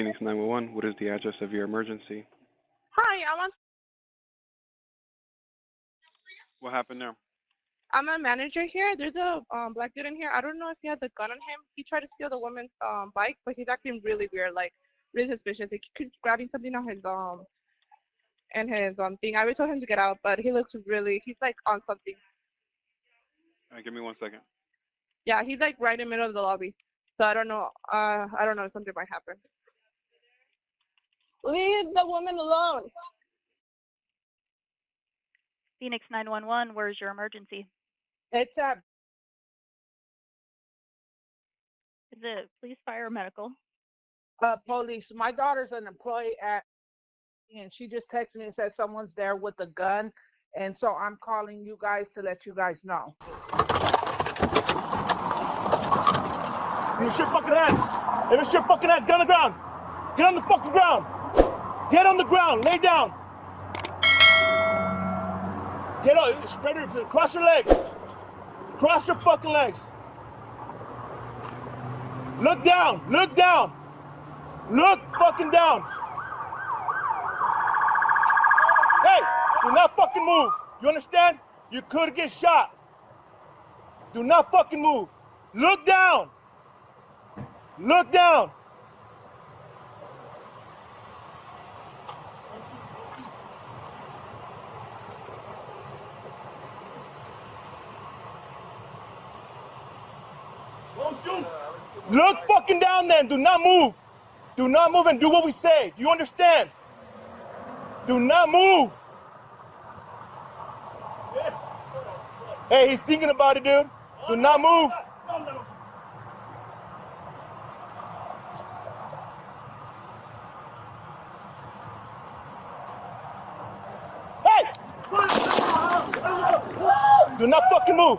Phoenix 911, what is the address of your emergency? Hi, What happened there? I'm a manager here. There's a black dude in here. I don't know if he has a gun on him. He tried to steal the woman's bike, but he's acting really weird, like really suspicious. He keeps grabbing something on his thing. I already told him to get out, but he's like on something. All right, give me 1 second. Yeah, he's like right in the middle of the lobby. So I don't know if something might happen. Leave the woman alone. Phoenix 911, where's your emergency? It's Is it police, fire, or medical? Police. My daughter's an employee and she just texted me and said someone's there with a gun, and so I'm calling you guys to let you guys know. It's your fucking hands. If it's your fucking hands, get on the ground. Get on the fucking ground. Get on the ground. Lay down. Get on. Spread your. Cross your legs. Cross your fucking legs. Look down. Look down. Look fucking down. Hey, do not fucking move. You understand? You could get shot. Do not fucking move. Look down. Look down. Don't shoot. Look fucking down then. Do not move. Do not move and do what we say. Do you understand? Do not move. Hey, he's thinking about it, dude. Do not move. Hey! Do not fucking move.